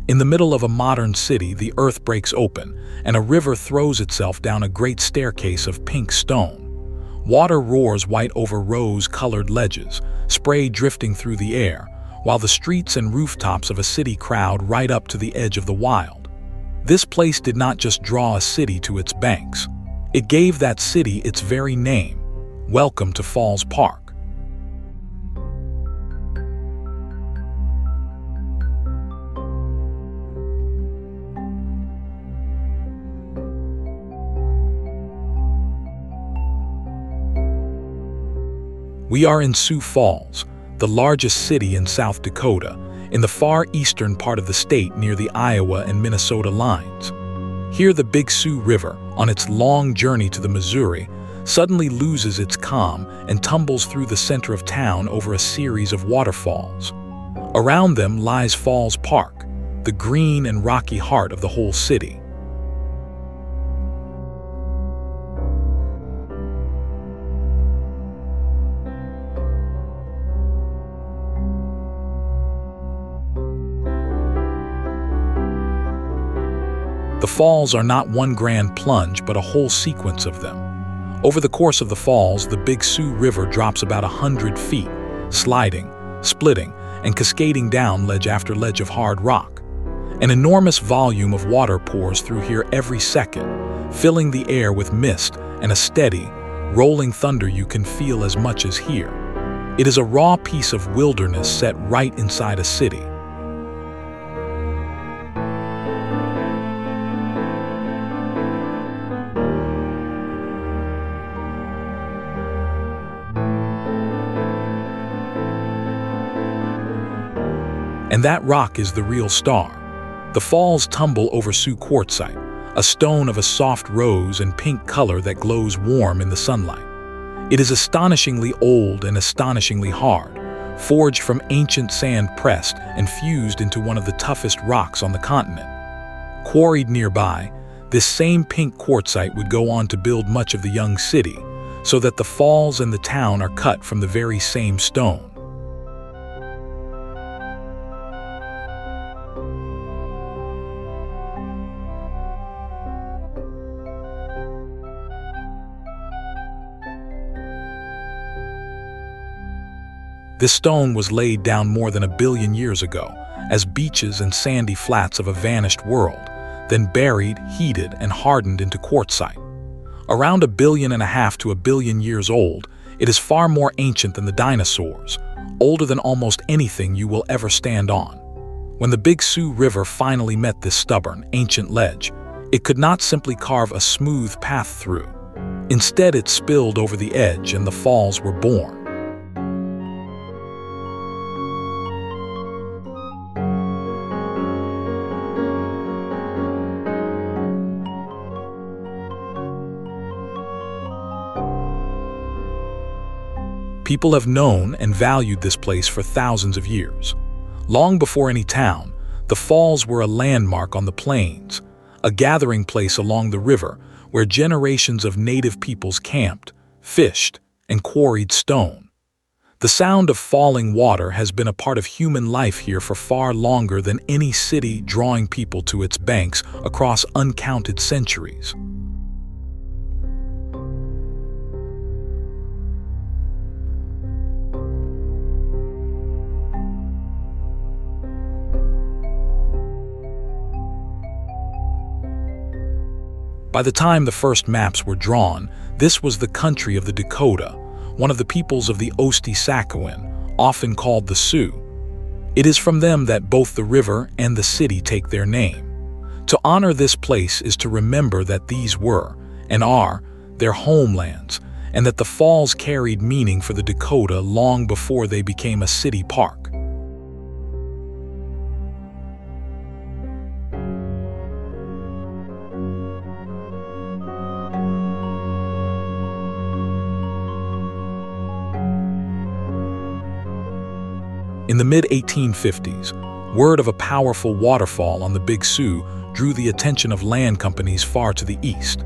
In the middle of a modern city, the earth breaks open, and a river throws itself down a great staircase of pink stone. Water roars white over rose-colored ledges, spray drifting through the air, while the streets and rooftops of a city crowd right up to the edge of the wild. This place did not just draw a city to its banks. It gave that city its very name. Welcome to Falls Park. We are in Sioux Falls, the largest city in South Dakota, in the far eastern part of the state near the Iowa and Minnesota lines. Here the Big Sioux River, on its long journey to the Missouri, suddenly loses its calm and tumbles through the center of town over a series of waterfalls. Around them lies Falls Park, the green and rocky heart of the whole city. The falls are not one grand plunge, but a whole sequence of them. Over the course of the falls, the Big Sioux River drops about 100 feet, sliding, splitting, and cascading down ledge after ledge of hard rock. An enormous volume of water pours through here every second, filling the air with mist and a steady, rolling thunder you can feel as much as hear. It is a raw piece of wilderness set right inside a city. And that rock is the real star. The falls tumble over Sioux quartzite, a stone of a soft rose and pink color that glows warm in the sunlight. It is astonishingly old and astonishingly hard, forged from ancient sand pressed and fused into one of the toughest rocks on the continent. Quarried nearby, this same pink quartzite would go on to build much of the young city, so that the falls and the town are cut from the very same stone. This stone was laid down more than 1 billion years ago, as beaches and sandy flats of a vanished world, then buried, heated, and hardened into quartzite. Around 1.5 billion to 1 billion years old, it is far more ancient than the dinosaurs, older than almost anything you will ever stand on. When the Big Sioux River finally met this stubborn, ancient ledge, it could not simply carve a smooth path through. Instead, it spilled over the edge and the falls were born. People have known and valued this place for thousands of years. Long before any town, the falls were a landmark on the plains, a gathering place along the river where generations of native peoples camped, fished, and quarried stone. The sound of falling water has been a part of human life here for far longer than any city, drawing people to its banks across uncounted centuries. By the time the first maps were drawn, this was the country of the Dakota, one of the peoples of the Osti-Sakowin, often called the Sioux. It is from them that both the river and the city take their name. To honor this place is to remember that these were, and are, their homelands, and that the falls carried meaning for the Dakota long before they became a city park. In the mid-1850s, word of a powerful waterfall on the Big Sioux drew the attention of land companies far to the east.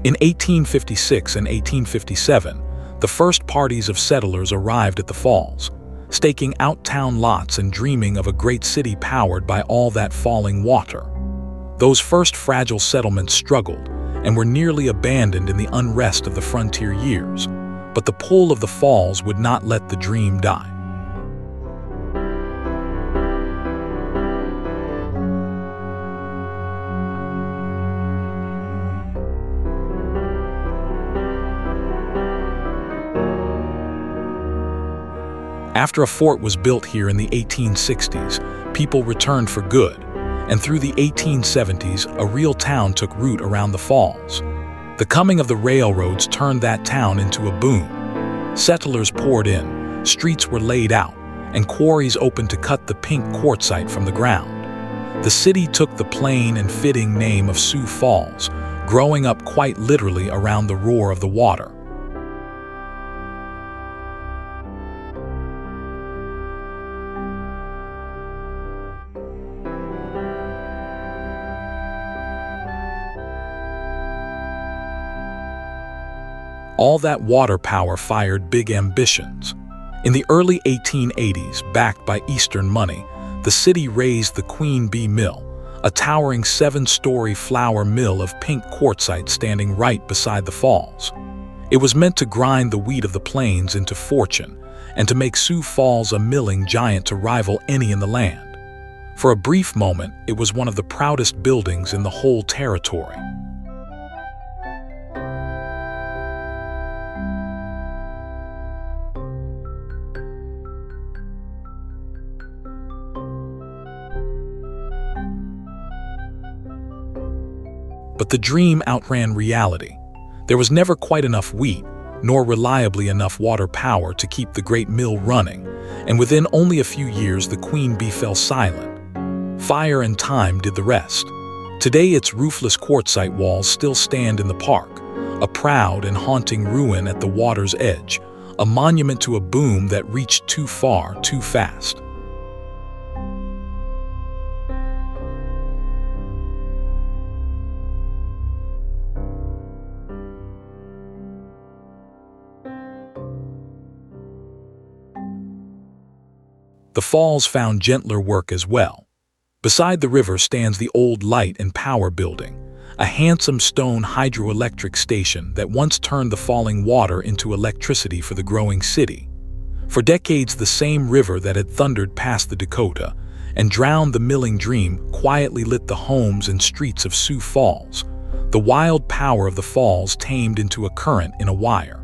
In 1856 and 1857, the first parties of settlers arrived at the falls. staking out town lots and dreaming of a great city powered by all that falling water. Those first fragile settlements struggled and were nearly abandoned in the unrest of the frontier years, but the pull of the falls would not let the dream die. After a fort was built here in the 1860s, people returned for good, and through the 1870s, a real town took root around the falls. The coming of the railroads turned that town into a boom. Settlers poured in, streets were laid out, and quarries opened to cut the pink quartzite from the ground. The city took the plain and fitting name of Sioux Falls, growing up quite literally around the roar of the water. All that water power fired big ambitions. In the early 1880s, backed by Eastern money, the city raised the Queen Bee Mill, a towering 7-story flour mill of pink quartzite standing right beside the falls. It was meant to grind the wheat of the plains into fortune and to make Sioux Falls a milling giant to rival any in the land. For a brief moment, it was one of the proudest buildings in the whole territory. But the dream outran reality. There was never quite enough wheat, nor reliably enough water power to keep the great mill running, and within only a few years the Queen Bee fell silent. Fire and time did the rest. Today its roofless quartzite walls still stand in the park, a proud and haunting ruin at the water's edge, a monument to a boom that reached too far, too fast. The falls found gentler work as well. Beside the river stands the old Light and Power Building, a handsome stone hydroelectric station that once turned the falling water into electricity for the growing city. For decades, the same river that had thundered past the Dakota and drowned the milling dream quietly lit the homes and streets of Sioux Falls, the wild power of the falls tamed into a current in a wire.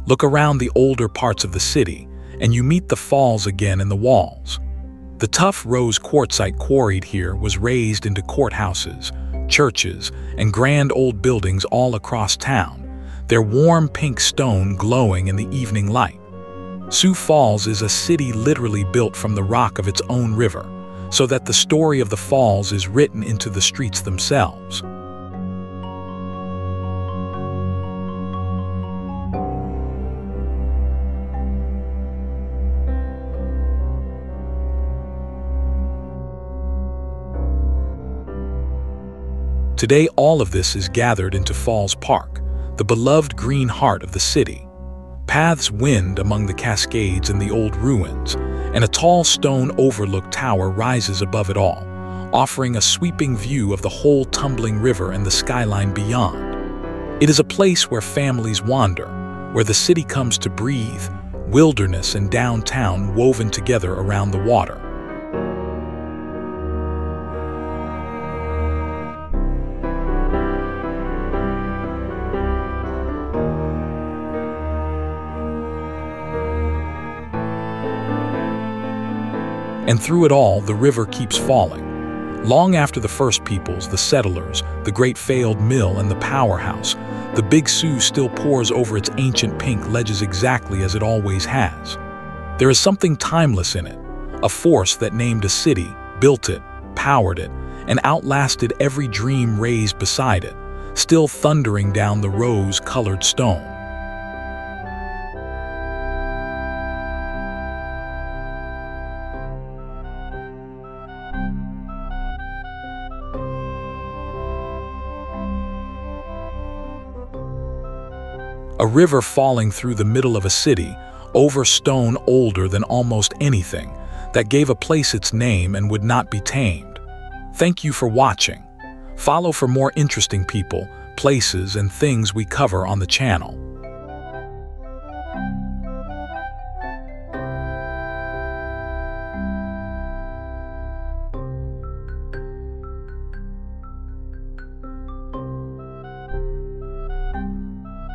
Look around the older parts of the city, and you meet the falls again in the walls. The tough rose quartzite quarried here was raised into courthouses, churches, and grand old buildings all across town, their warm pink stone glowing in the evening light. Sioux Falls is a city literally built from the rock of its own river, so that the story of the falls is written into the streets themselves. Today, all of this is gathered into Falls Park, the beloved green heart of the city. Paths wind among the cascades and the old ruins, and a tall stone overlook tower rises above it all, offering a sweeping view of the whole tumbling river and the skyline beyond. It is a place where families wander, where the city comes to breathe, wilderness and downtown woven together around the water. And through it all, the river keeps falling. Long after the first peoples, the settlers, the great failed mill and the powerhouse, the Big Sioux still pours over its ancient pink ledges exactly as it always has. There is something timeless in it, a force that named a city, built it, powered it, and outlasted every dream raised beside it, still thundering down the rose-colored stone. A river falling through the middle of a city, over stone older than almost anything, that gave a place its name and would not be tamed. Thank you for watching. Follow for more interesting people, places, and things we cover on the channel.